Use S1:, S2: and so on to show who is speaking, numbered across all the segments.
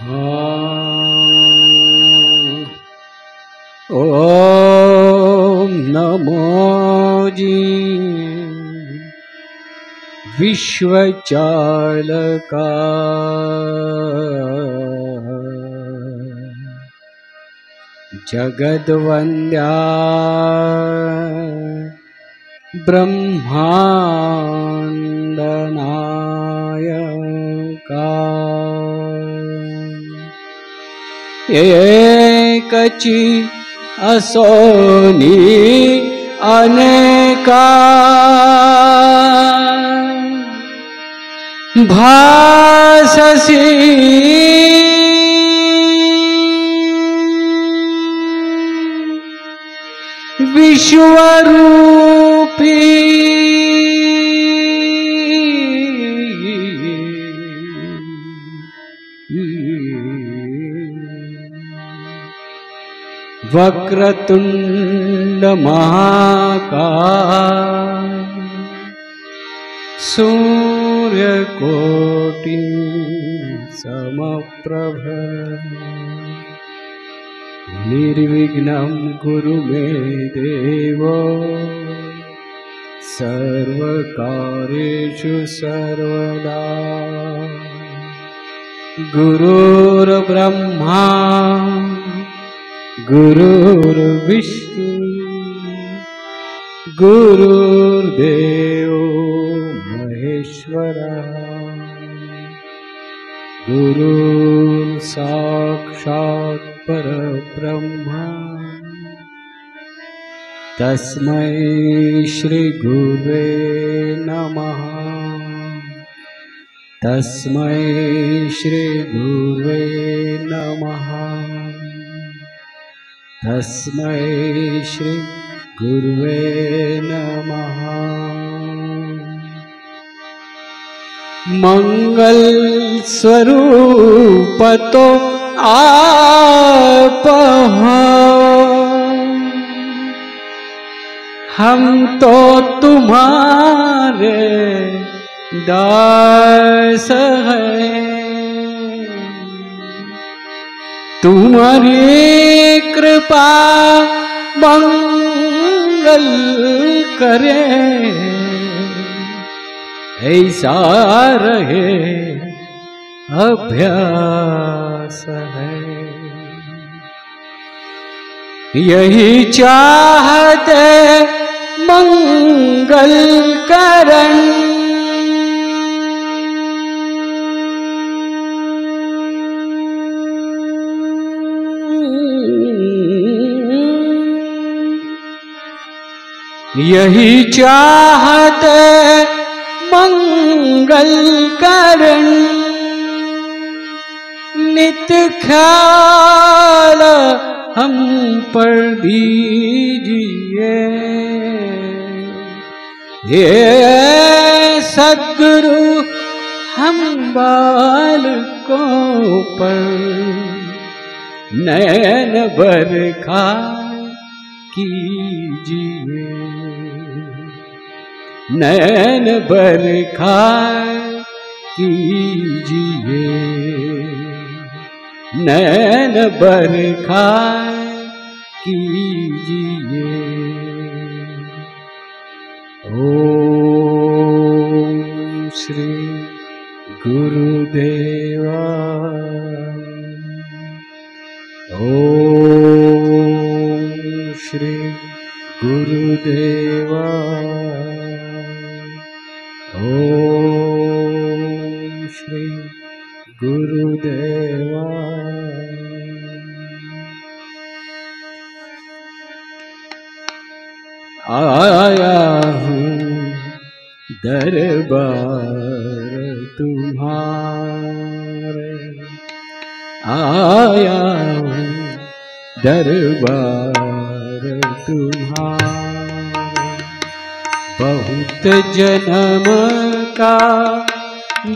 S1: ओम नमो जी विश्वचालका जगद्वन्द्या ब्रह्माण्डनायका एकची असोनी अनेका भाससी विश्वरूपी वक्रतुंड महाकाय सूर्यकोटि समप्रभ निर्विघ्नं कुरु मे देव सर्वकार्येषु सर्वदा। गुरुर्ब्रह्मा गुरुर्विष्णु गुरुर्देवो महेश्वरा गुरुर्साक्षात् परब्रह्म तस्मै श्री गुरुवे नमः। तस्मै श्री गुरुवे नमः। तस्मै श्री गुरुवे नमः। मंगल स्वरूप तो आप हो, हम तो तुम्हारे दास हैं। तुम्हारी कृपा मंगल करे, ऐसा रहे अभ्यास है। यही चाहते मंगल करण, यही चाहते मंगल करण। नित्य ख्याल हम पर दीजिए, ये सद्गुरु हम बालकों पर नयन बरखा कीजिए। नयन बरखा कीजिए। नयन बरखा कीजिए। ओम श्री गुरुदेवा। ओम श्री गुरुदेवा। ओम श्री गुरुदेवा। आया हूँ दरबार तुम्हारे, आया हूँ दरबार तुम्हारे। बहुत जन्म का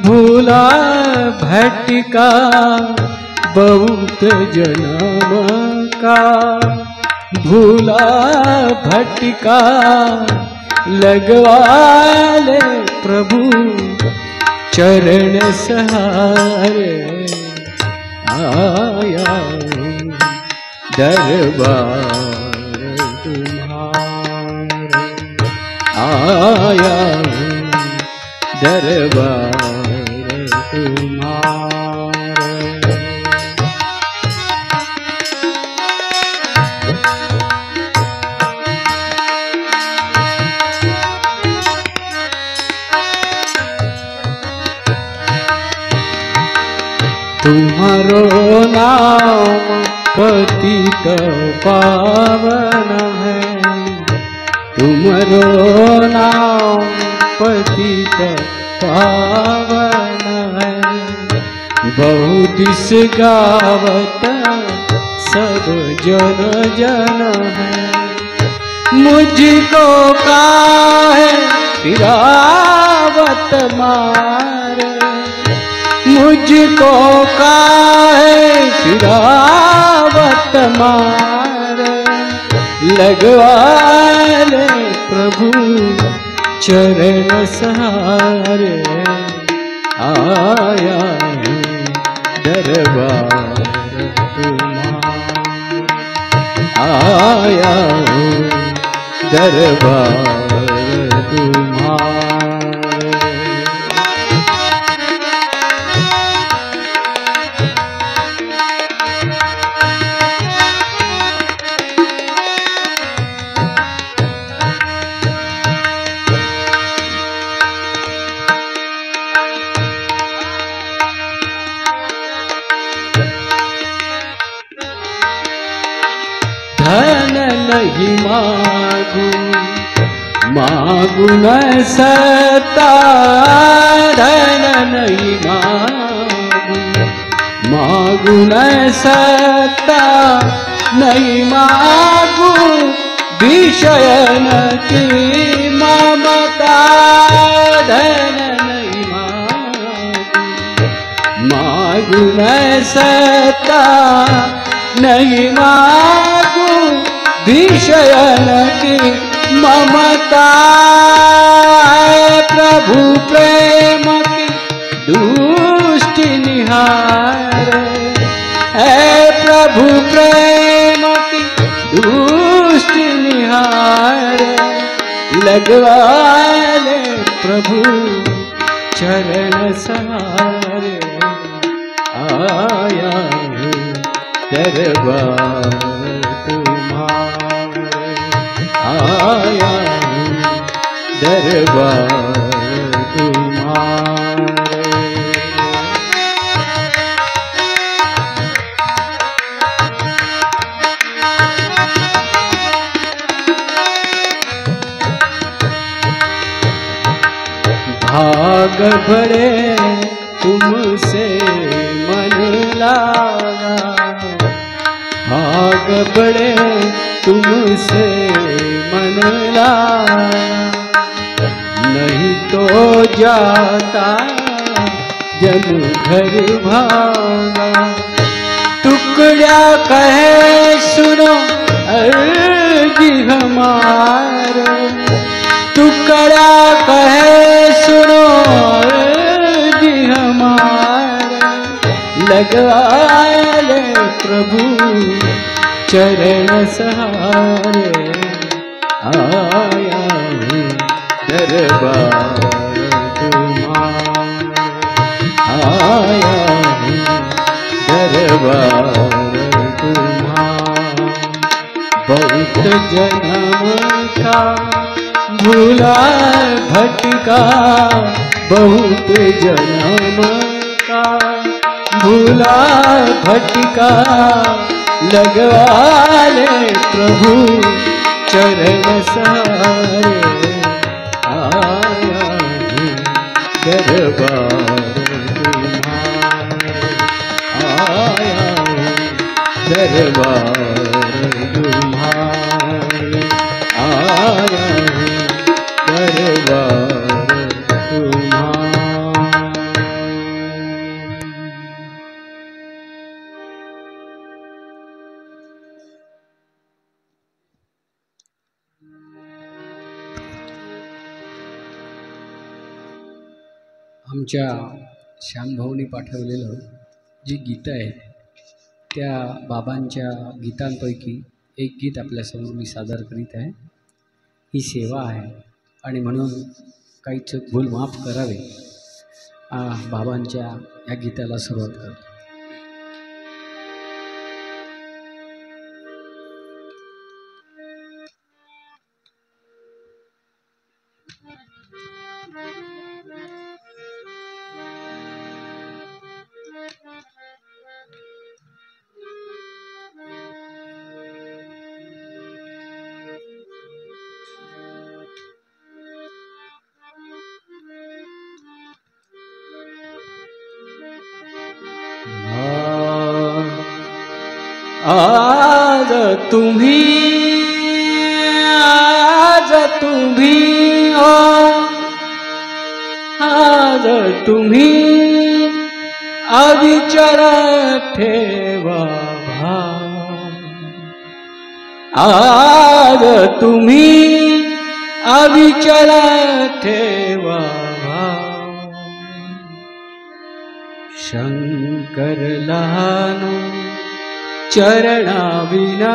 S1: भूला भटका, बहुत जन्म का भूला भटका। लगवा ले प्रभु चरण सहारे, आया दरबार तुम्हारा, आया दरबार तुम्हारा। तुम्हारो नाम पतित पावन है, तुम्हारो नाम पतित पावन है। बहु दिस गावत सब जन जन है, मुझको काहे फिरावत मारे, मुझको काहे फिरावत मारे। लगवा ले प्रभु चरण सहारे, आया दरबार तुम्हारा, आया दरबार तुम्हारा। धन नहीं मागू मागू न सता, धन नहीं मागू मागू न सता, नहीं मागू विषयन की ममता। धन नहीं मागू न सता, नहीं मागू विषयन की ममता। प्रभु प्रेम की दुष्टि निहारे, है प्रभु प्रेम की दुष्टि निहारे। लगवा ले प्रभु चरण सहारे, आया दरबार तुम्हारा, आया दरबार तुम्हारा। भाग भरे तुमसे मन लागा, भाग बड़े तुमसे मन लागा। नहीं तो जाता जब घर भागा, टुकड़ा कहे सुनो अर्जी हमारा, टुकड़ा कहे सुनो अर्जी हमारा। लगवा ले प्रभु चरण सहारे, आया दरबार तुम्हारा, आया दरबार तुम्हारा। बहुत जन्म का भूला भटका, बहुत जन्म का भूला भटका। लगवा ले प्रभु चरण सहारे, आया दरबार तुम्हारा, आया दरबार तुम्हारा, आया दरबार तुम्हारा। आमच्या श्यामभाऊनी पाठवलेलं जी गीतं आहेत
S2: त्या बाबांच्या गीतांपैकी एक गीत आपल्यासमोर मी सादर करीत आहे. ही सेवा आहे आणि म्हणून काही चूक भूल माफ करावे. बाबांच्या या गीताला सुरुवात करतो. आज तुम्ही अविचल ठेवा भाव. आज तुम्ही अविचल ठेवा भाव. शंकर लहानो चरणा विना,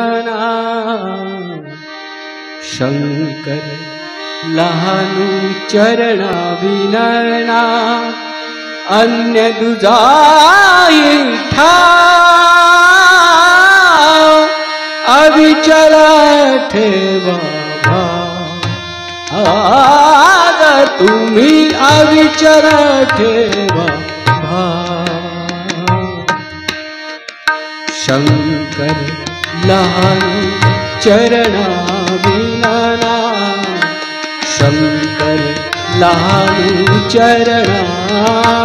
S2: शंकर लहानू चरणा विना, अन्य दुजाई ठाव. अविचल ठेवा भाव. आज तुम्ही अविचल ठेवा भाव. शंकर लहानू चरणा विना, शंकर लहानू चरणा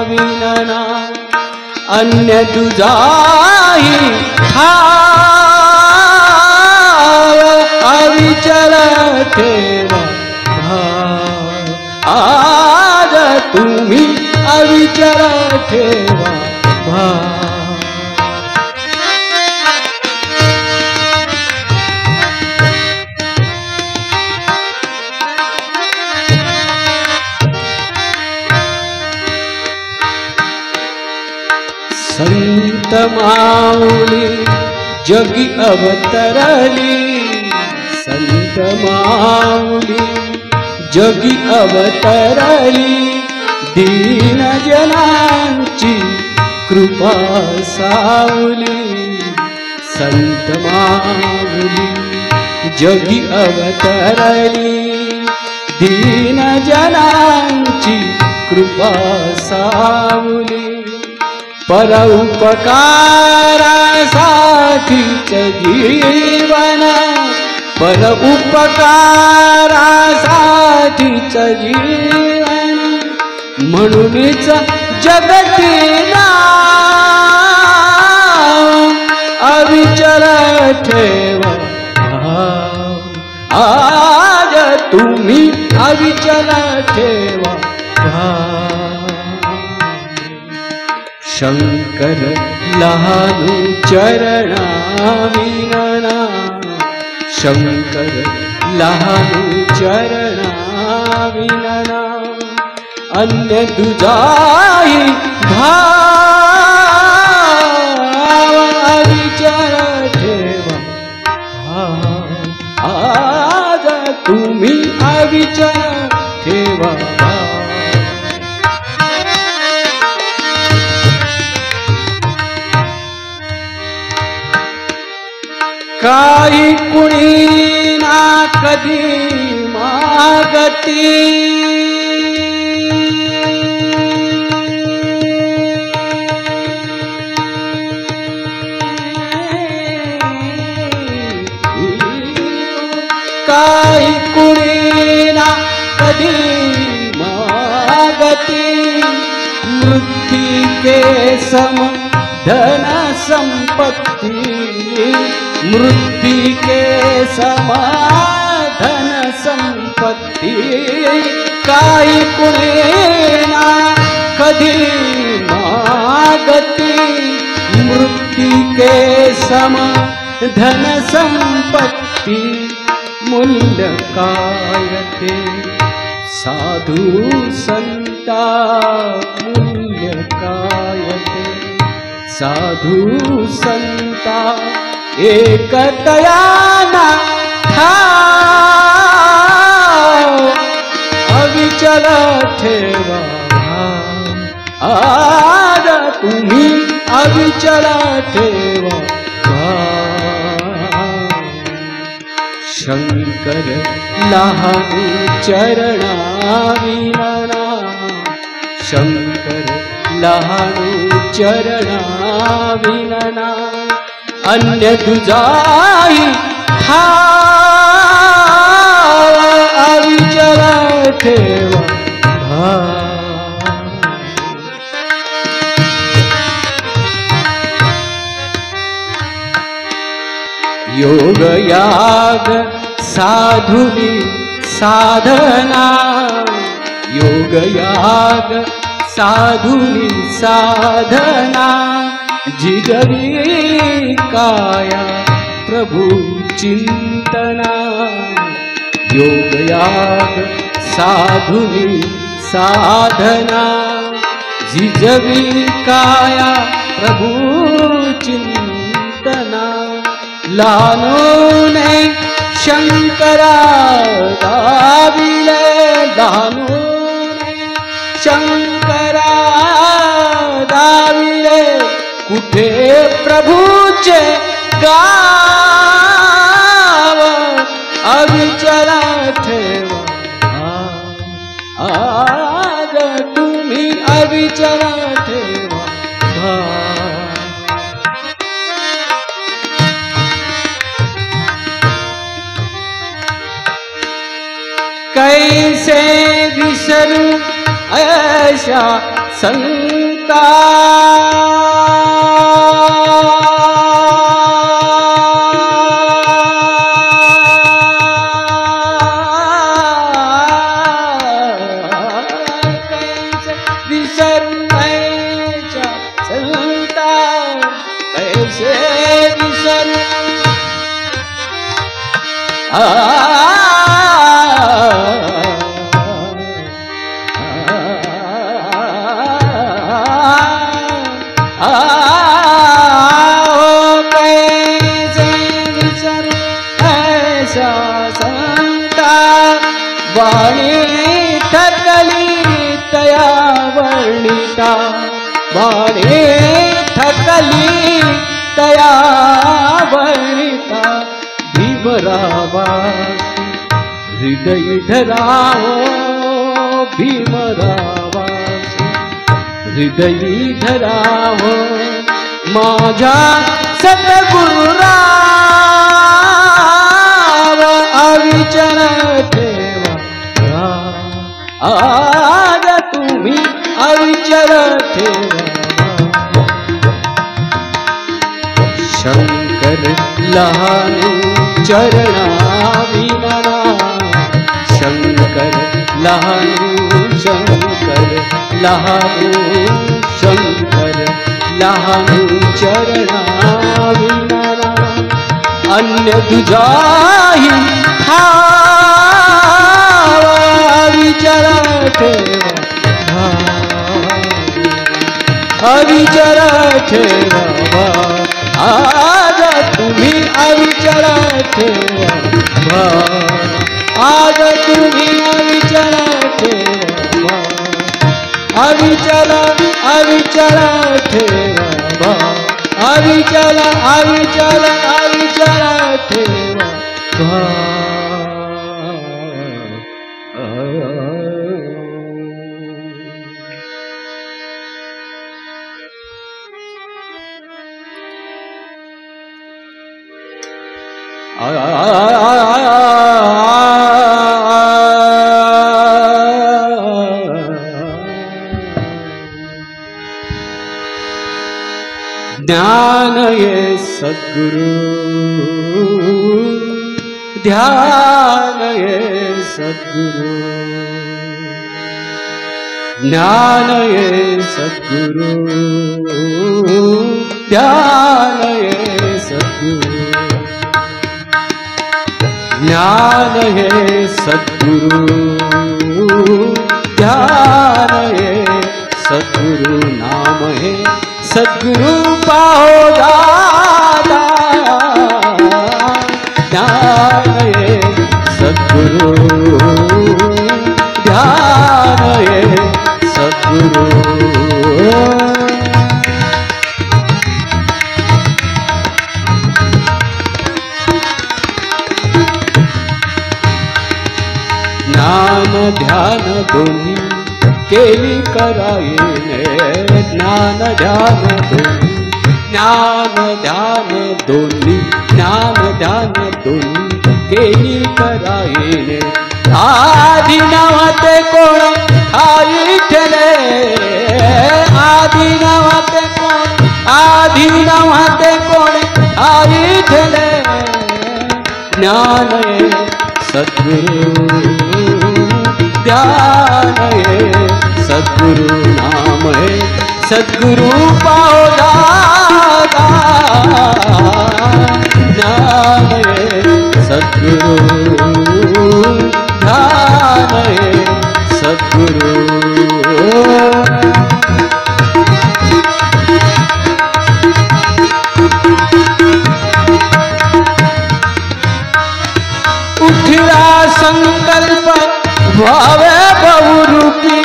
S2: विना, अन्य दुजाई ठाव. अविचल ठेवा भाव. आज तुम्ही अविचल ठेवा भाव. संत माऊली जगी अवतरली, संत माऊली जगी अवतरली, दीन जनांची कृपा सावली. संत माऊली जगी अवतरली, दीन जनांची कृपा सावली. परोपकारासाठीच जीवन, परोपकारासाठीच जीवन, म्हणूनच जगती नाव. अविचल ठेवा भाव. आज तुम्ही अविचल ठेवा भाव. शंकर लहानू चरणा विना, शंकर लहानू चरणा विना, अन्य दुजाई भाव. अविचल ठेवा भाव. आज तुम्ही अविचल ठेवा भाव. काही कुणी ना कधी मागती, काही कुणी ना कधी मागती. मृत्यु के सम धन संपत्ति, मृत्यु के समाधन संपत्ति. काही कुणी ना कधी मागती, मृत्यु के समाधन संपत्ति. मूल्य काय ते साधू संता, मूल्य काय ते साधू संता एकतयाना ठाव अविचल ठेवा आज तुम्ही अविचल ठेवा शंकर लहानू चरणाविना शंकर लहानू चरणाविना अन्य तुझाही ठाव अविचल ठेवा योग याग साधुनी साधना योग याग साधुनी साधना जिगरी काया प्रभु चिंतना योग याग साधुनी साधना जिजवी काया प्रभु चिंतना लानोने शंकरा दाविले लानोने शंकरा दाविले कुठे प्रभूचे गाव अविचल ठेवा आज तुम्ही अविचल ठेवा कैसे विसरू ऐशा संता कैसे विसरू ऐशा संता कैसे विसरू वाणी थकली तया वर्णिता वाणी थकली तया वर्णिता भीमरावासी हृदय धरावो भीमरावासी हृदय धरावो माझ्या सद्गुरुराव अविचल ठेवा आज तुम्ही अविचल ठेवा शंकर लहानू चरणाविना शंकर लहानू शंकर लहानू शंकर लहानू चरणाविना अन्य तुझाही ठाव अविचल ठेवा अविचल ठेवा आज तुम्ही अविचल ठेवा आज तुम्ही अविचल ठेवा अविचल अविचल ठेवा अविचल अविचल अविचल ठेवा ध्यान ये सद्गुरु ध्यान ये सद्गुरु ज्ञान ये सद्गुरु ध्यान ये सद्गुरु ज्ञान हे सद्गुरु ध्यान हे सद्गुरु नाम हे सद्गुरु पाहो दादा ध्यान ये सद्गुरु ध्यान ये सद्गुरु ज्ञान ध्यान दोन्ही केली करायने ज्ञान ध्यान दोन्ही ज्ञान ध्यान दोन्ही ज्ञान ध्यान दोन्ही केली करायने आदि नव्हते कोण आई ठेले आदि नव्हते कोण आदि नव्हते कोण आई ठेले ज्ञान ये सद्गुरु ध्यान ये सद्गुरु नाम है सद्गुरु पाओ दादा ध्यान ये सद्गुरु ध्यान ये सद्गुरु उठला संकल्प भावे बहुरूपी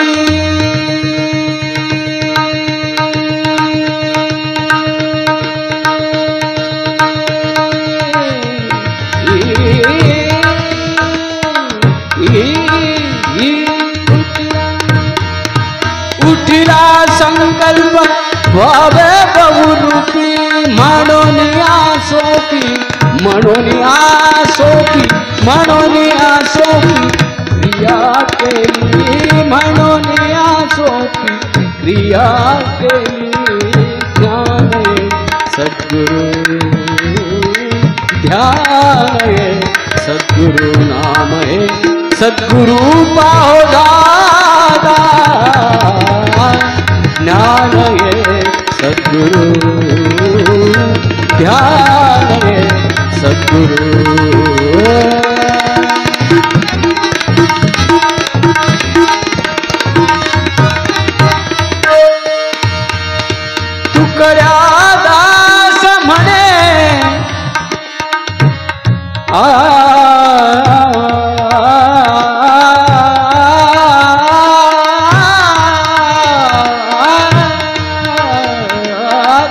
S2: उठला संकल्प भावे बहुरूपी म्हणून आसोपी म्हणून आसोपी म्हणून आसोपी क्रिया केली म्हणून आसोपी क्रिया केली ज्ञान ये सद्गुरु ध्यान ये सद्गुरु नाम है सद्गुरु पाहो दादा ज्ञान ये सद्गुरु ध्यान ये सद्गुरु तुकड्या दास म्हणे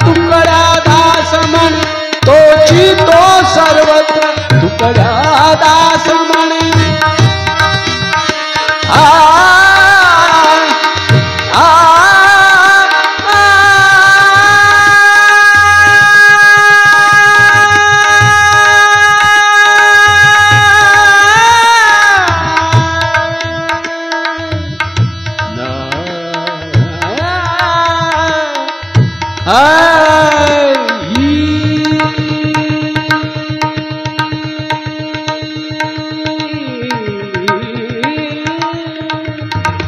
S2: तुकड्या दास म्हणे तोची तो सर्वत्र तुकड्या दास म्हणे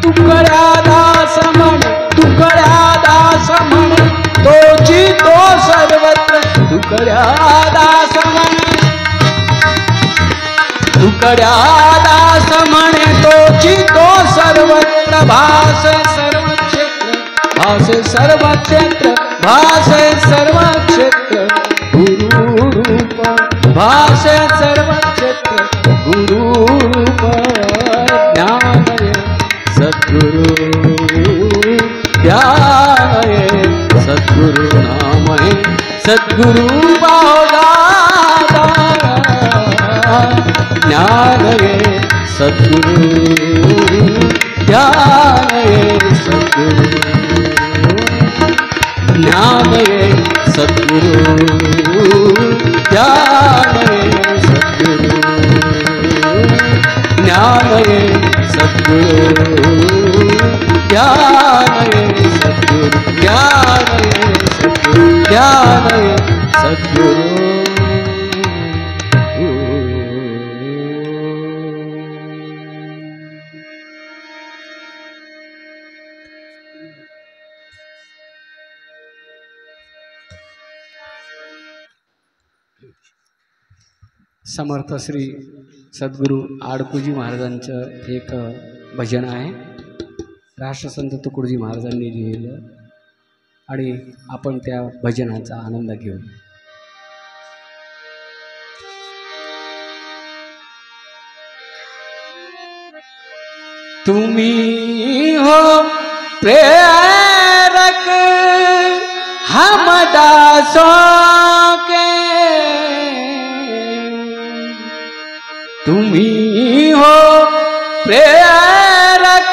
S2: तुकड्या दास म्हणे तुकड्या दास म्हणे तोची तो सर्वत्र तुकड्या दास म्हणे तुकड्या दास म्हणे तोची तो सर्वत्र भास सर्व क्षेत्र भासे सर्व क्षेत्र भासे सर्व क्षेत्र गुरु रूप भासे सर्व क्षेत्र गुरु रूप ज्ञान ये सद्गुरु ध्यान ये सद्गुरु नाम है सद्गुरु दादा ज्ञान ये सद्गुरु ध्यान ये सद्गुरु ज्ञान ये सद्गुरु ध्यान ये सद्गुरु ज्ञान ये सद्गुरु ध्यान ये सद्गुरु ज्ञान ये सद्गुरु ध्यान ये सद्गुरु समर्थ श्री सद्गुरू आडकुजी महाराजांचं एक भजन आहे. राष्ट्रसंत तुकडोजी महाराजांनी लिहिलेलं. आणि आपण त्या भजनाचा आनंद घेऊ. तुम्ही हो प्रेरक हम दासों के, तुम्ही हो प्रेरक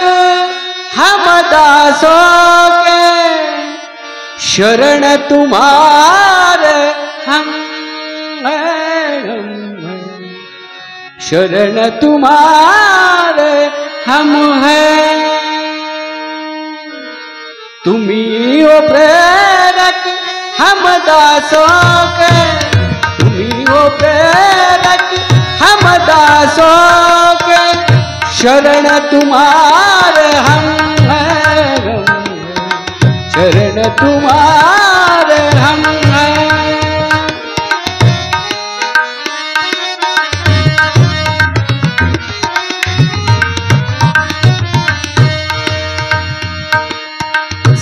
S2: हम दासों के, शरण तुम्हारे हम शरण तुम्हारे हम हैं. तुम्ही हो प्रेरक हम दासों के, तुम्ही हो प्रेरक हम दासों के, शरण तुम्हारे हम हैं, शरण तुम्हारे हम हैं.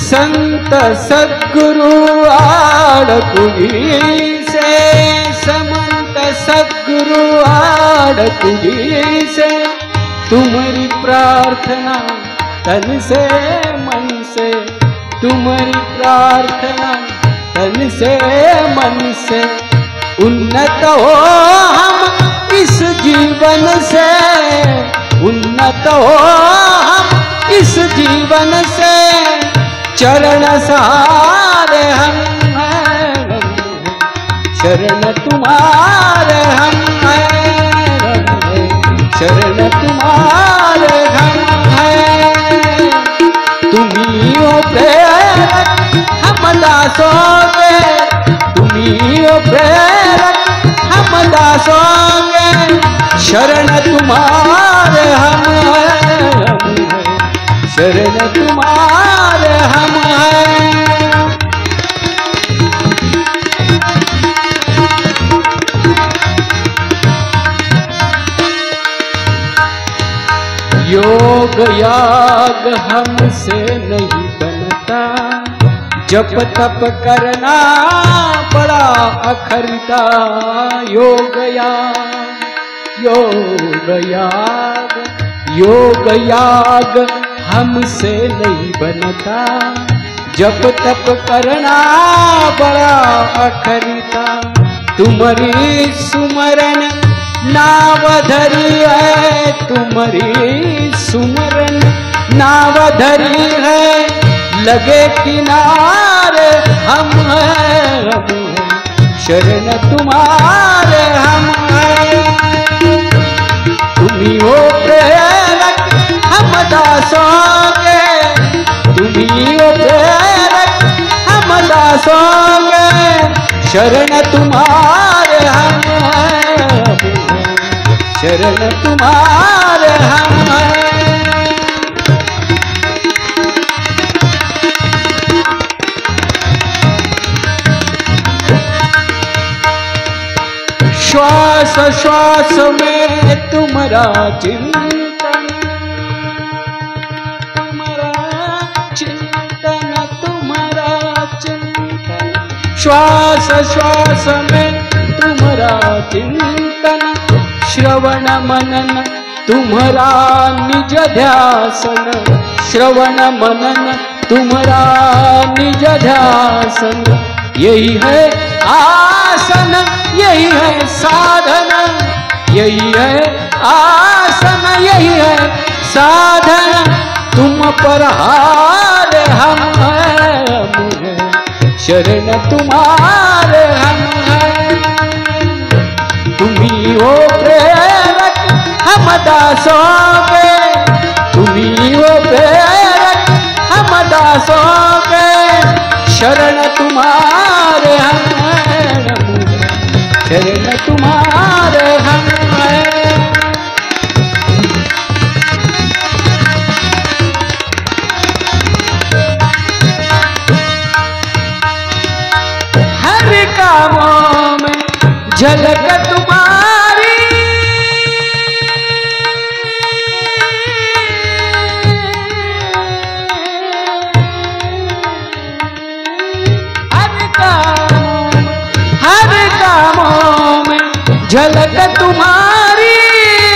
S2: संत सद्गुरु आड़कुड़ी से, समंत सद्गुरु आड़कुड़ी से, तुम्हारी प्रार्थना तन से मन से, तुम्हारी प्रार्थना तन से मन से, उन्नत हो हम इस जीवन से, उन्नत हो हम इस जीवन से, चरण सहारे हम हैं, शरण तुम्हारे हम हैं, शरण तुम्हारे हम हैं. तुम्ही हो प्रेरक हम दासों के, तुम्ही हो प्रेरक हम दासों के, शरण तुम्हारे हम हैं, शरण तुम्हारे हम हैं. योग याग हमसे नहीं बनता, जप तप करना बड़ा अखरता. योग याग, योग याग, योग याग हमसे नहीं बनता, जप तप करना बड़ा अखरता. तुम्हारी सुमरन नाव धरी है, तुम्हारी सुमरन नाव धरी है, लगे किनारे हम हैं, शरण तुम्हारे हम हैं. तुम्ही हो प्रेरक हम दासों के, तुम्ही हो प्रेरक हम दासों के, शरण तुम्हारे हम हैं, शरण तुम्हारे हम हैं. श्वास श्वास में तुम्हारा चिंतन, तुम्हारा चिंतन, तुम्हारा चिंतन, श्वास श्वास में तुम्हारा चिंतन, श्रवण मनन तुम्हारा निज ध्यासन, श्रवण मनन तुम्हारा निज ध्यासन. यही है आसन, यही है साधन, यही है आसन, यही है साधन. तुम पर हार हम हैं, शरण तुम्हारे हम हैं. तुम्ही हो प्रेरक हम दासों के, तुम्ही हो प्रेरक हम दासों के, शरण तुम्हारे हम हैं, शरण तुम्हारे हम हैं. हर कामों में झलक तुम्हारी, झलक तुम्हारी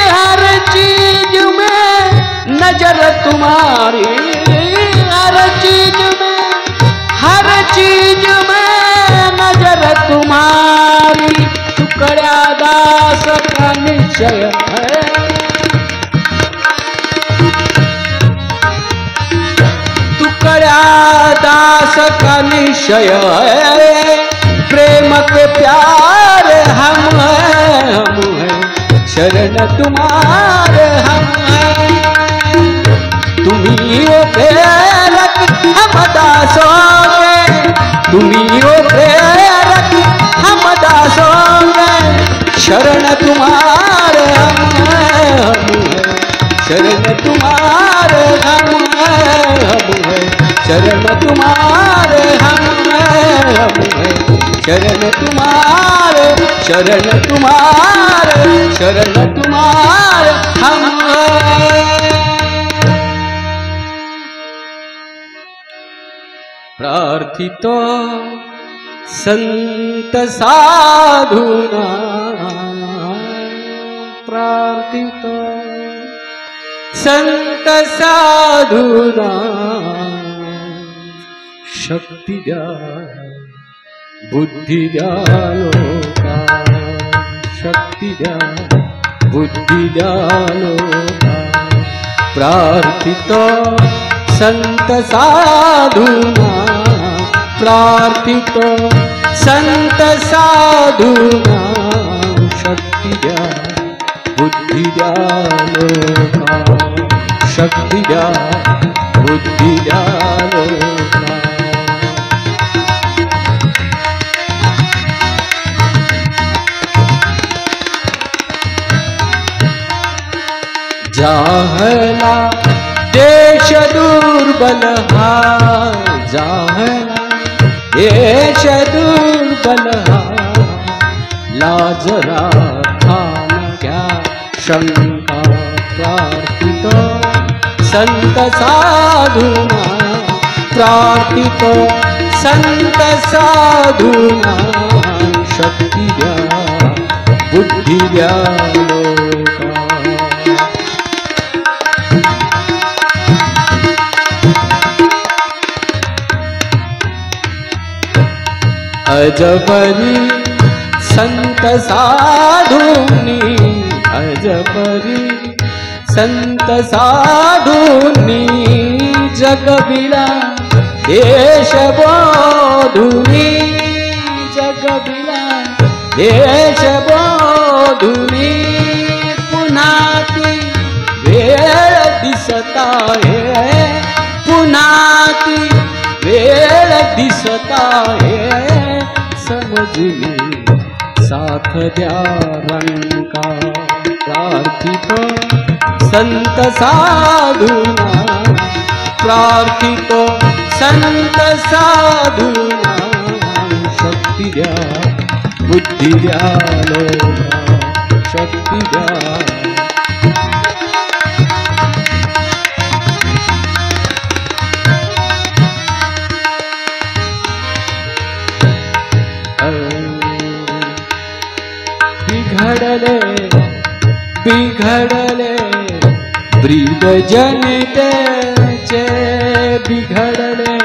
S2: हर चीज में, नजर तुम्हारी हर चीज में, हर चीज में नजर तुम्हारी। टुकड़ा दास का निश्चय है, टुकड़ा दास का निश्चय है। प्रेम के प्यार हम हैं, शरण तुम्हारे हम हैं। तुम्ही हो प्रेरक हम दासों के, तुम्ही हो प्रेरक हम दासों के। शरण तुम्हारे हम हैं, शरण तुम्हारे हम हैं, शरण तुम्हारे हम हैं, शरण तुम्हारे, शरण तुम्हारे, शरण तुम्हारे हम हैं। प्रार्थितो संत साधुना, प्रार्थितो संत साधुना। शक्ति द्या बुद्धि द्या लोका, शक्ति द्या बुद्धि द्या लोका। प्रार्थितो संत साधुना, प्रार्थितो संत साधुना। शक्ति द्या बुद्धि द्या लोका, शक्ति द्या बुद्धि द्या लोका। जाहला देश दुर्बल हाय, जाहला देश दुर्बल हाय। लाज राखा न क्या शंका, प्रार्थितो संत साधुना, प्रार्थितो संत साधुना। शक्ति द्या बुद्धि द्या लोका। अजबरी संत साधुनी, अजबरी संत साधुनी। जगबिला देश बोधुनी, जगबिला देश बोधुनी। पुन्हा ती वेळ दिसता है, पुन्हा ती वेळ दिसता है। समजली साथ द्या रंका, प्रार्थितो संत साधुना, प्रार्थितो संत साधुना। शक्ति द्या बुद्धि द्या लोका, शक्ति द्या। बिघडले बिघडले ब्रीद जनितेचे, बिघडले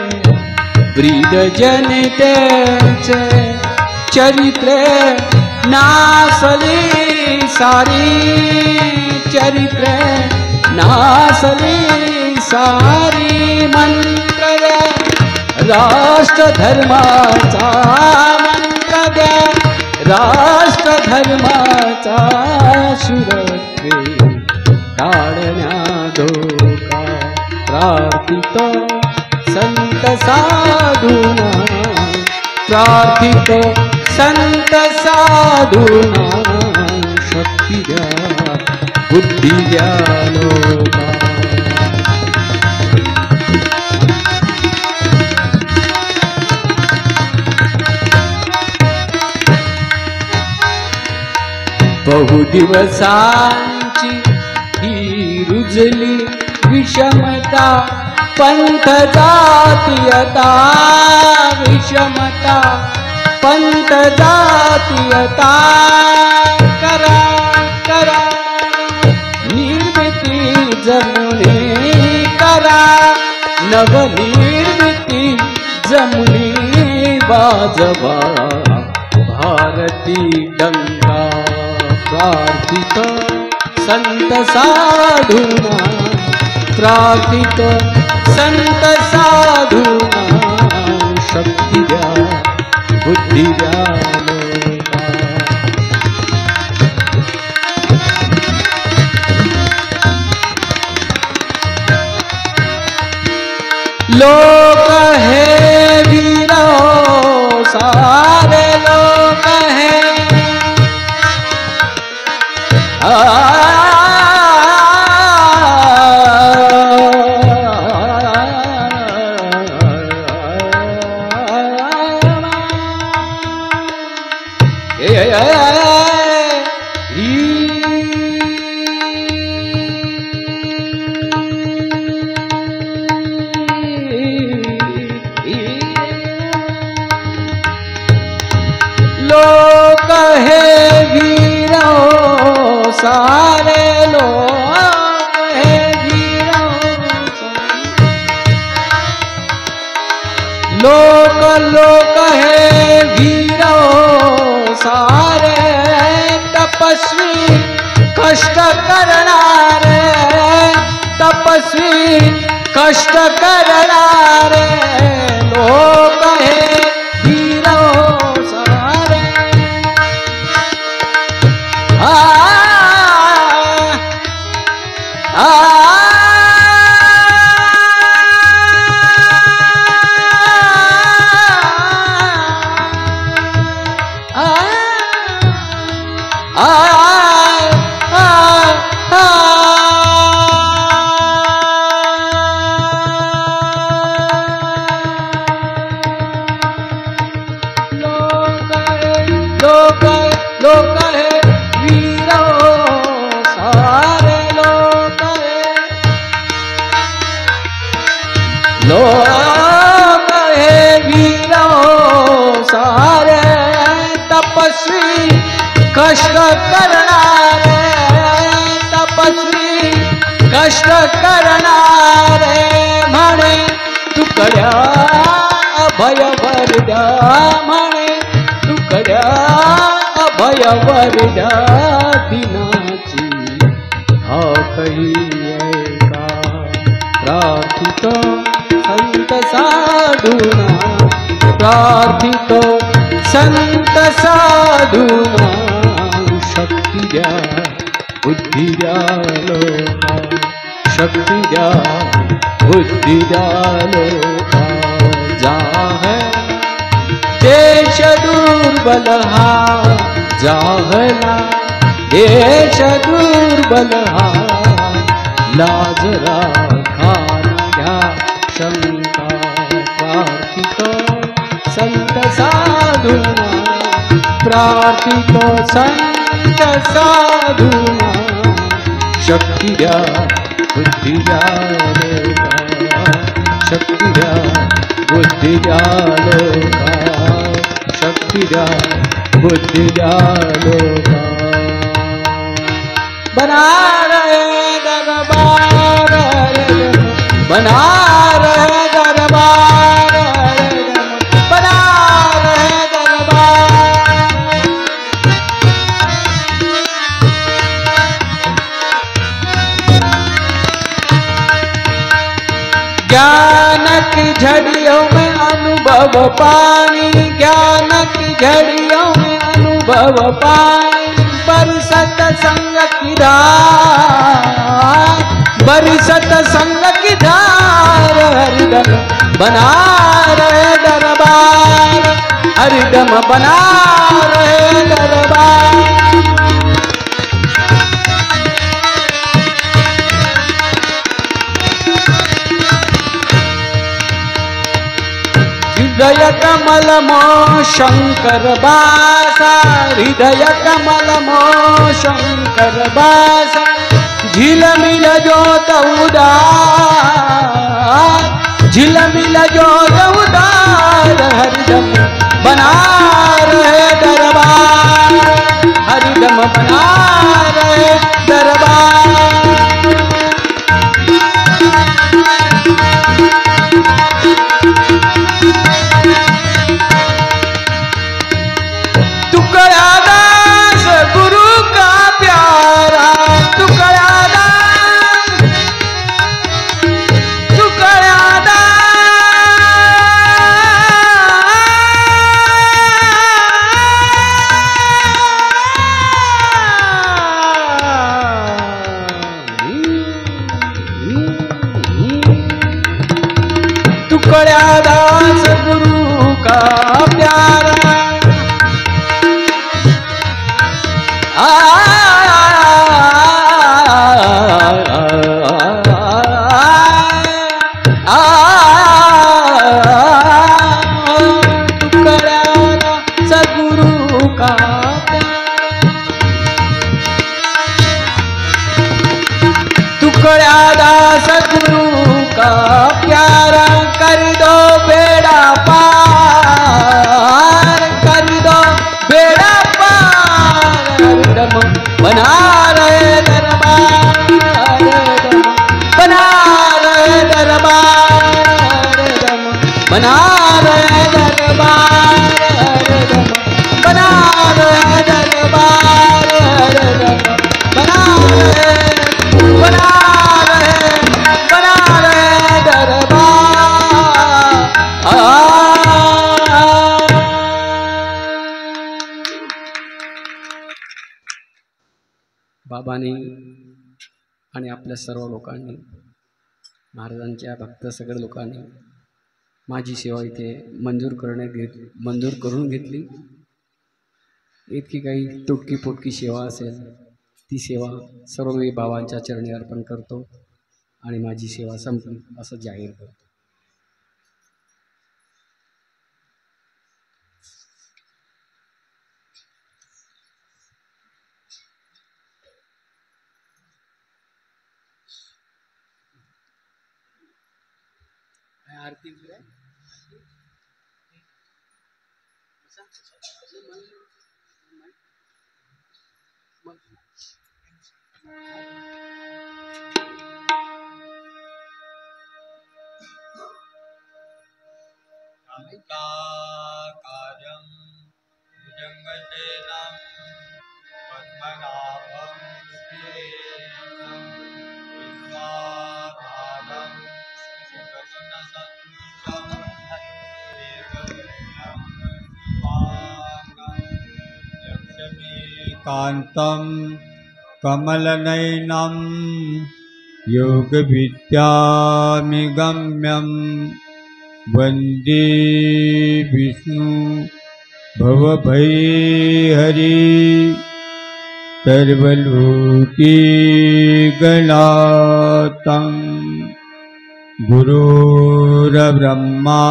S2: ब्रीद जनितेचे। चरित्रे नासली सारी, चरित्रे नासली सारी। मंत्र द्या राष्ट्र धर्माचा, मंत्र द्या राष्ट्र धर्माचा। सुरत्वे टाळण्या धोका, प्रार्थितो संत साधुना, प्रार्थितो संत साधुना। शक्ति द्या बुद्धि द्या लोका। बहुदिवसांची ही रुजली विषमता, पंथ जातीयता, विषमता पंथ जातीयता। करा करा निर्मिती जमुनी करा नवनिर्मिती जमुनी वाजवा भारती डंका प्रार्थित संत साधूना प्रार्थित संत साधूना शक्ती द्या बुद्धी द्या लोक है वीरो सारे लोक है लोक है वीरो सारे लोक है वीरो लोक लोक है वीरो सारे तपस्वी कष्ट करणारे तपस्वी कष्ट करणारे लोक है वीरो सारे लोक है वीरो सारे लोक है लोक है वीरो सारे तपस्वी कष्ट करणारे तपस्वी कष्ट करणारे म्हणे तुकड्या अभय वरद्या म्हणे तुकड्या अभय वरद्या दिनाची हा कही ऐका प्रार्थित संत साधूना प्रार्थित संत साधूना शक्ती द्या बुद्धी द्या लोका शक्ती द्या बुद्धी द्या लोका जा है देश दुर्बल हा जाहला देश दुर्बल हा लाज राखाना घ्या शंका प्रार्थित संत साधूना प्रार्थित संत साधूना शक्ती द्या बुद्धी द्या लोका शक्ती द्या बुद्धी द्या लोका शक्ती द्या बुद्धि द्या लोका बना रहे दरबार बना रहे दरबार बना रहे दरबार ज्ञान की झड़ियों में अनुभव पानी ज्ञान की झड़ियों में अनुभव पानी बरसत संग की धार बरसत संग की धार हरिदम बना रहे दरबार हरिदम बना रहे दरबार हृदय कमल मो शंकर बासा हृदय कमल मो शंकर बासा झिलमिल जोत उदार झिलमिल जोत उदार हरिदम बना रहे दरबार हरिदम बना टुकड़ा दास गुरु का प्यारा सतगुरु का प्यारा कर दो बेड़ा पार कर दो बेड़ा पार दम बना रहे दरबार बना रहे दरबार दम बना रहे दरबार दम बना रहे दरबार दम बना रहे बाबांनी आणि आपल्या सर्व लोकांनी महाराजांच्या भक्त सगळ्या लोकांनी माझी सेवा इथे मंजूर करून घेतली. इतकी काही तुटकी पोटकी सेवा असेल ती सेवा सर्व मी बाबांच्या चरणी अर्पण करतो आणि माझी सेवा संपली असं जाहीर करतो. आरती
S3: कार्य भुजंगसेनं पद्मनाभं विश्वाधारं लक्ष्मीकान्तं कमलनयनं योगविद्यामिगम्यं वन्दे विष्णु भवभयहरि सर्वलोकीगणातं गुरुर्ब्रह्मा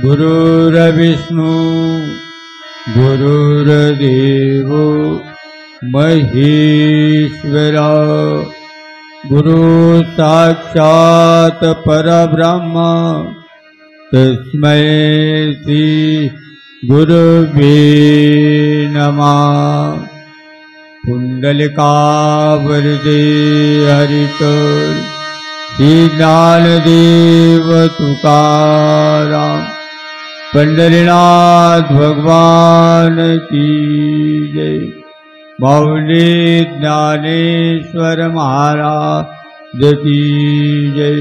S3: गुरुर्विष्णु गुरुर्देवो महेश्वरा गुरु साक्षात् परब्रह्म तस्मै श्री गुरुवे नमः। पुंडलिकावरदे हरिकर श्री ज्ञानदेव तुकाराम पंढरीनाथ भगवान की जय। माऊली ज्ञानेश्वर महाराज की जय।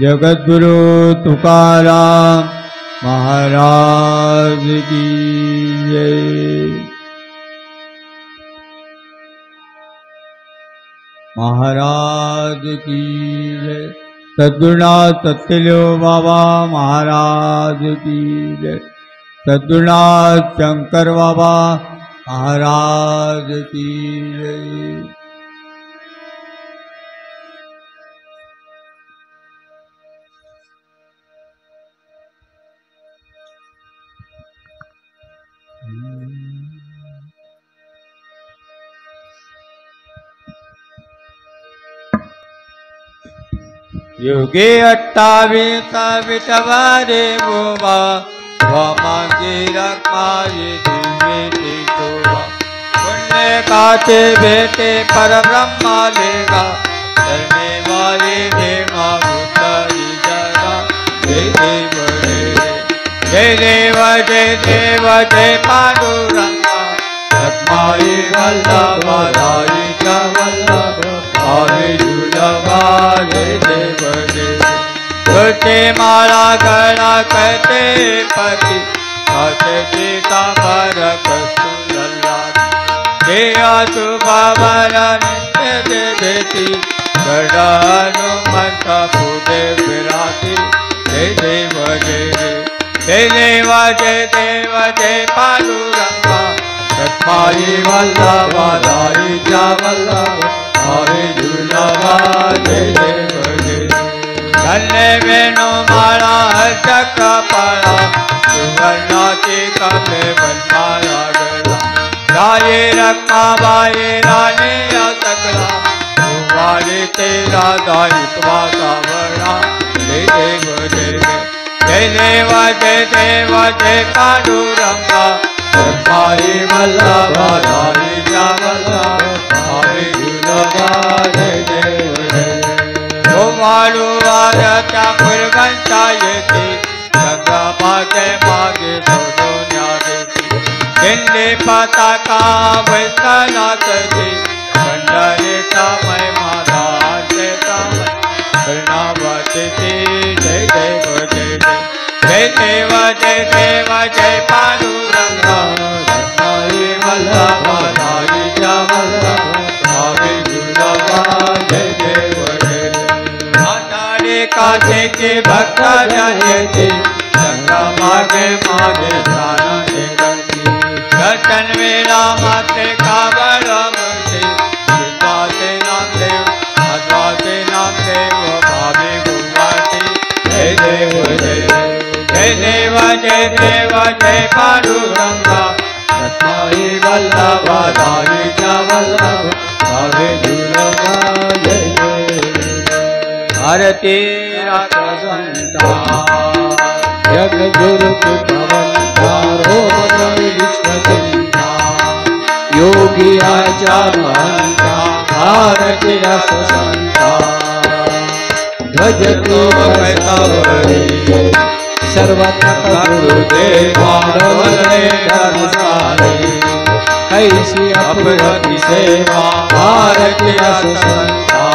S3: जगद्गुरु तुकाराम महाराज की जय। महाराज की जय। सद्गुरुनाथ सत्यदेव बाबा महाराज की जय। सद्गुरुनाथ शंकर बाबा महाराज की जय। युगे 28 विटवारे गोवा वामांगी रखमाये दिव्य टिटोवा पुण्य काचे बेटे पर ब्रह्मा लेगा करने वाले देवा भूताई जगा जय देव जय देव जय देव जय पांडुरंगा रखमाये वल्लभा राई का वल्लभ आवे जुलवा जय देव छोटे माला गणा कहते पति कहते सीता पर कस्तूरला दे आसु बाबा नित्य दे बेटी गड़ा हनुमंत पूजे विराती जय देव जय देव जय देव जय देव जय पांडुरंगा सत्पाई वल्लभा दाईच्या वल्लभा हरे दुर्लभा जय देव जय धन्य वेणु माळा हर्षक पळा सुवर्णाची कपडे बनमाला गळा राये रखमाबाई राणी या सकला वाले तेरा दायित्वा सावळा जय देव जय देव जय देव जय देव जय पांडुरंगा सत्पाई वल्लभा दाईच्या वल्लभा हरे दुर्लभा जय देव जय वाळू वाऱ्याच्या फुरगंचा येते गंगा मागे मागे सोडून देते दिंडी पताका वैष्णनाथची पंढरीचा महिमा दाचे कर्णावती जय देव जय देव जय देव जय देव जय पांडुरंगा सत्पाई वल्लभा दाईच्या वल्लभा हरे दुर्लभा जय देव जय देव काथे के भक्त जायते गंगा मागे मागे स्नान करती दर्शन वेला माते कावड़ मूर्ति सीता से नाम देव मध्वा से नाम देव भावे गुवाती जय देव जय जय देव जय देव जय पांडुरंगा सत्पाई वल्लभा दाईच्या वल्लभा भावे दुर्लभा जय भारती रात्रसंता
S1: जगद्गुरु भवन्ता रोमन विश्वचिंता योगी आचार महंता भारती रात्रसंता ध्वजतो कैतवरी सर्वत्र गुरुदेवा वन्दे धर्मसारी कैसी अपरति सेवा भारती रात्रसंता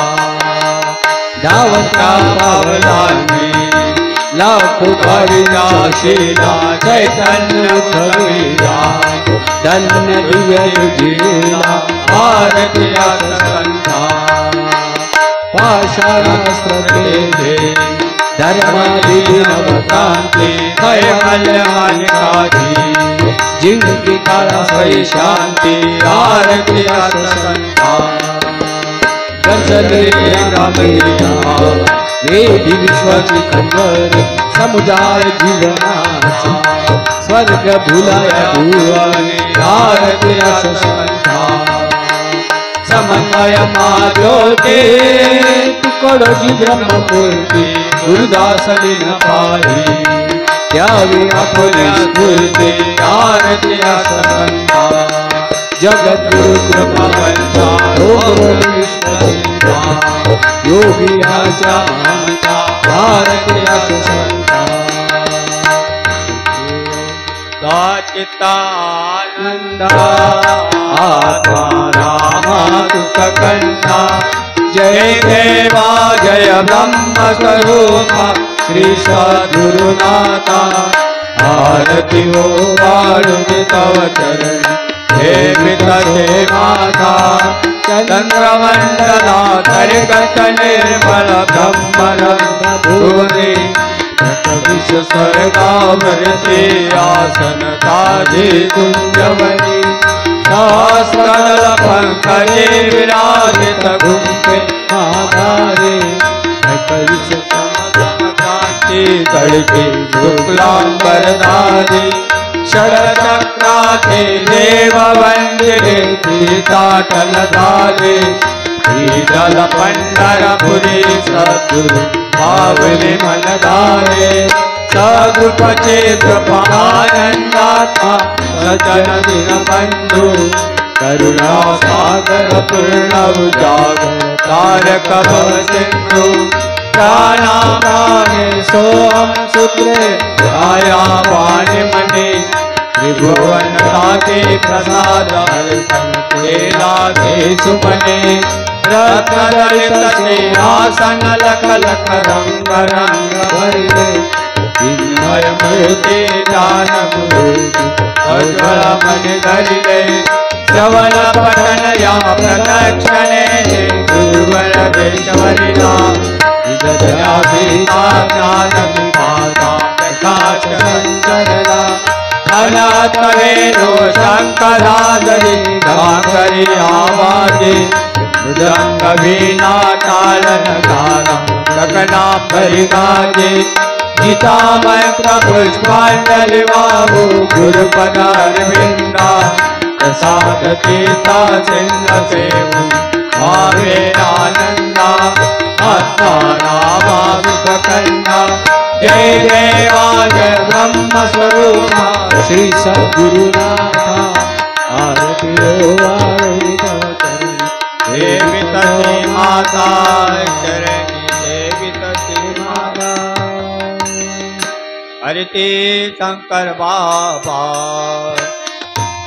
S1: धावता पावलांनी लाखो काळीला शीला चैतन्य कवीला धन्य दिव्य तुझीला भारतीया संता पाषाणास्त्र तेजे धर्मादी नवकांती कैवल्य मालिकाधी जिंकी काळा सई शांती भारतीया संता गजले रामैया वेदी विश्वाची खंडर समुदाय जीवनाचा स्वर्ग भुलाया भुवने भारती रससंता समन्वय माज्योते तुकडोजी ब्रह्ममूर्ती गुरुदास दिन पाही त्यावी आपली स्फूर्ती भारती रससंता जगद्गुरु कृपावंता रोम विश्वचिंता योगी आचा महंता भारती रससंता
S3: चित्तानंदा आत्मा रामा सुखकंठा जय देवा जय ब्रह्म स्वरूपा श्री सद्गुरुनाथा आरती ओ वाळुनी तव चरण हे पितरे माता चंद्रमंडला तर्गत निर्मल ब्रह्मरंग भुवने विश्व स्वर्गावरते आसन ताजे कुंजवनी सहस्रदल पंकजे विराजित गुंफे आधारे विश्व कांति तड़के शुक्लांबरधारी शरचक्राते देव वंदिरे तीर्थाटलधारे शीतल पंढरपुरी सद्गुरु पावने मनधारे सदृपचे कृपानंदात्मा सजन दिन बंधु करुणा सागर पूर्ण उजागर तारक भव सिंधु प्राणा प्राणे सोम शुक्रे छाया वाणी मणि त्रिभुवन रागे प्रसाद केला के सुमने रत्न दलित सिंहासन लख लख रंग रंग भरिले चिन्मय मूर्ति दान मूर्ति अज्वल मन धरिले श्रवण पठन या प्रदक्षिणे गुरुवर देशवरिला विदधाभिता ज्ञानविभाता प्रकाशसञ्चरदा अनाथवेणो शङ्करादरि धाकरि आवाजे मृदङ्गवीणा तालनगानं गगनाम्बरिगाजे गीतामयपुष्पाञ्जलिबाहु गुरुपदारविन्दा प्रसादतीता सिंहसेवु भावेनानन्दा आत्मारामाविपकन्दा जय देवाय ब्रह्मस्वरूपा
S2: श्री सद्गुरुनाथा आरती
S3: देवी तस्मै माता चरणी देवी तस्मै माता हरिते शंकर बाबा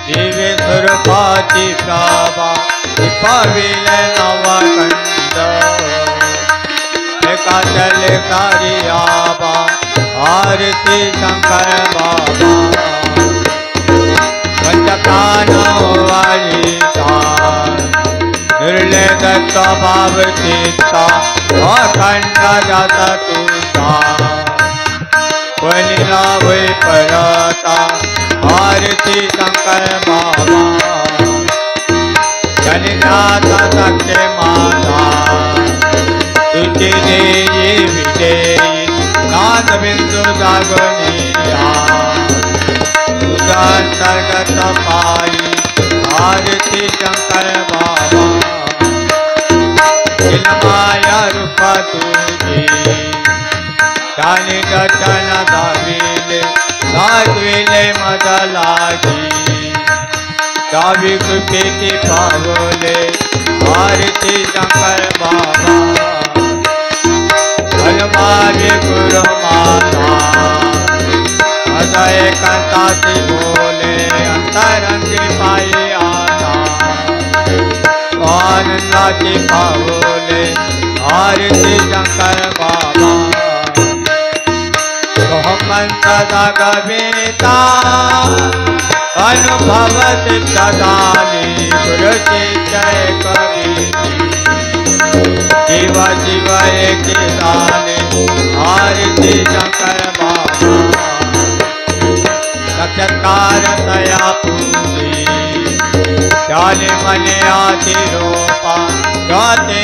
S3: दिव्य स्वरूपाची प्राभा पाविले नवकंड एका चले कार्याबा आरती शंकर बाबा पंचकानवारिता निर्ले दत्त भाव चित्ता अखंड जाता तुझा बलिला वै परता आरती शंकर बाबा जनिनाथा सत्य माता तुझे देये विजयी नाथ बिंदु जागनिया तुझांतर्गत पाई आरती शंकर बाबा माया रूप तुझे जाने दर्शन दाविले साधविले मद लागी दावी कृपेती पावले आरती शंकर बाबा हनुमाने गुरु माता हृदय कंतासी बोले अंतरंगी पाई आता आनंदाची पावले आरती शंकर बाबा सोहमंत गवेता अनुभव सिद्धदानी गुरुची जय कवीती जीव जीव एक दाने आरती शंकर बाबा नक्षकार तया पूजी जाने मने आदि रूपा गाते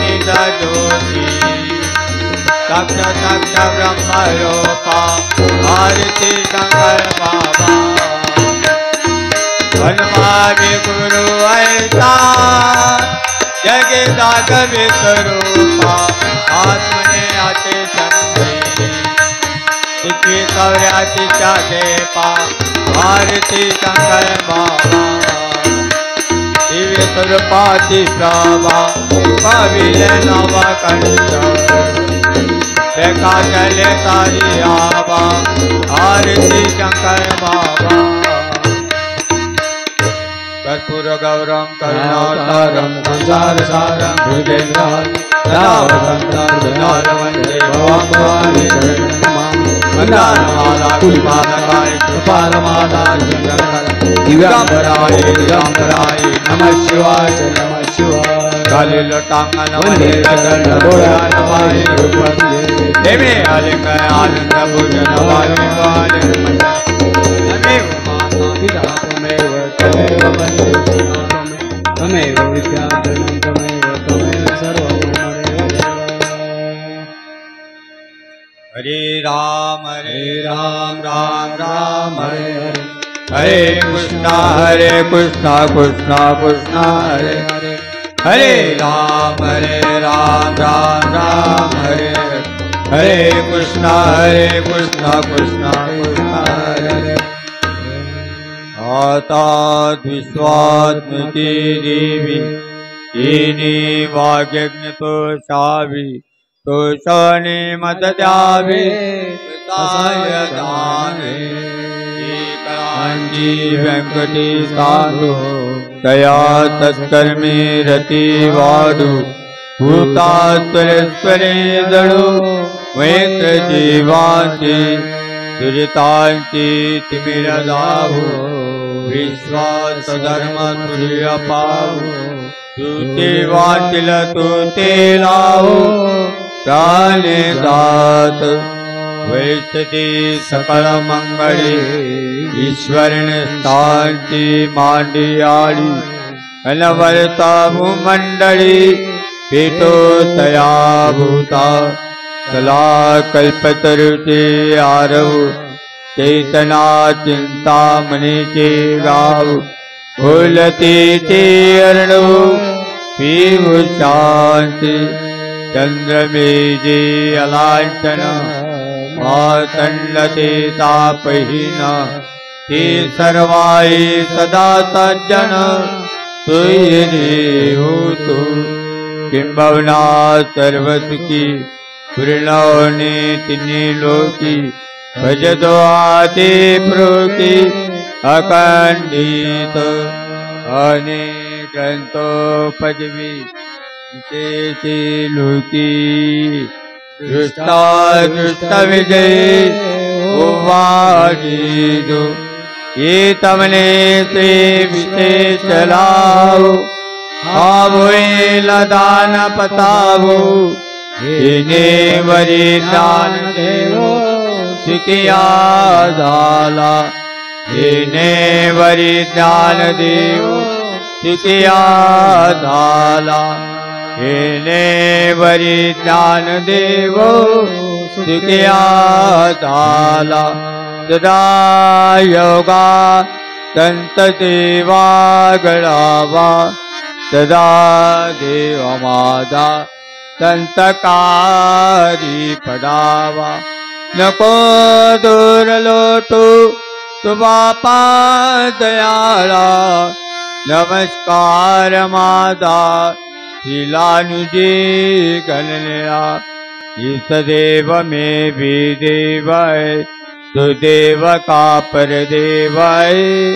S3: निज ज्योति दक्ष दक्ष ब्रह्म रूपा आरती शंकर बाबा हनुमाने गुरु ऐसा जगदाग विस्वरूपा आत्मने आते संते इक्वी सौर्याची चादेपा आरती शंकर बाबा दिव्य स्वरूपाची प्रभा पाविले नवकंठ देखा चले तारी आबा आरती शंकर बाबा कर्पूर गौरम करुणातारम संसार सारम भुजेन्द्रहार वंदे भवां भवानी मंदारमाला कुलपालकाय कृपालमाला दिव्यांबराय दिव्यांबराय नमः शिवाय नमः शिवाय काले लोटांगन वंदे गगनभोळानवाय रूपंदे देवे आलिंग आनंद भोजन वाले वाले तमेव माता पिता तमेव तमेव बन्धु तमेव विद्याधरं तमेव सर्वं हरे राम राम राम हरे हरे हरे कृष्णा कृष्णा कृष्णा हरे हरे हरे राम राम राम हरे हरे हरे कृष्णा कृष्णा कृष्णा हरे हरे आता विश्वात्मकी देवी येने वाग्यज्ञ तो शावी तो शनि मत द्यावे पिताय दाने एकांची व्यंकटी साधू दया तत्कर्मे रती वाडू भूतात्वरेश्वरे जडू मैत्र जीवांची दुरितांची तिमिर दाहू विश्वास धर्म तुर्य पाहू तू ते वाटिल तू ते लावू प्राणिदात वैसती सकळ मंगळे ईश्वरन स्थानची मांडियाळी अनवरता भूमंडळी पेटो तया भूता कला कल्पतरुचे आरव चैतना चिंतामणीचे गाव बोलतीचे अर्णव पिऊ शांती चंद्रमेजे अलांछन मातंडते तापहीन ते सर्वाई सदा सज्जन तुयरे होतो किंबवना सर्वसुखी पूर्णवने तिन्ही लोकी भजतो आते प्रोकी अखंडित अनेकंतोपजवी विशेषी लोकी दृष्टा दृष्ट विजय उवाजिदो ये तमने ते विशेष लाओ आवोए लदान पतावो इने वरिदान देवो सिकिया दाला इने वरिदान देवो सिकिया दाला इने वरिदान देवो सिकिया दाला सदा योगा संत सेवा गळावा सदा देव मादा संतकारी पडावा नको दूर लोटू तु बापा दयाळा नमस्कार मादा श्रीलानुजी गणनेला इस देव में भी देव है तो देव का परदेव है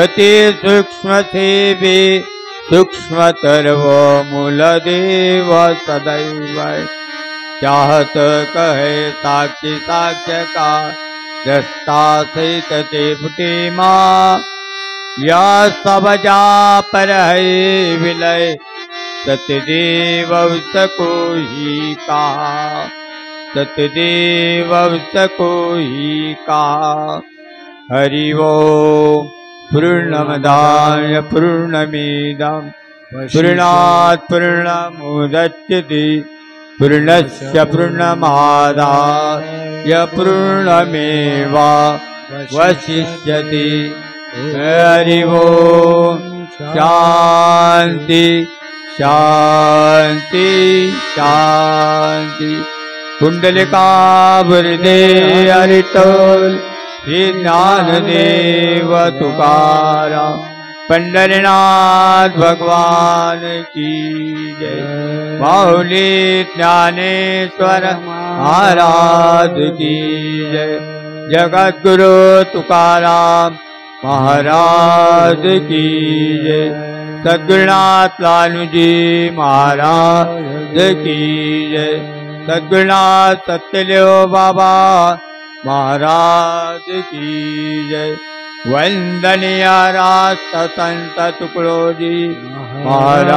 S3: अति सूक्ष्म से भी सूक्ष्मतर वो मूल देव सदैव चाहत कहे साक्षी साक्ष्य का दस्ता सहित ते फुटे माँ या सब जा पर है विलय सतदेव उसको ही कहा सतदेव उसको ही कहा हरि ओम पूर्णमदाय पूर्णमेदं पूर्णात् पूर्णमुदच्यते पूर्णस्य पूर्णमादाय पूर्णमेवा वशिष्यति हरि ओम शांति शांति शांति कुंडलिका वरदे हरितोल श्री ज्ञानदेव तुकाराम पंढरीनाथ भगवान की जय माऊली ज्ञानेश्वर महाराज की जय जगद्गुरु तुकाराम महाराज की जय सद्गुरुनाथ लालूजी महाराज की जय सद्गुरुनाथ सत्यदेव बाबा महाराज की जय वंदनीय राष्ट्र संत तुकडोजी महाराज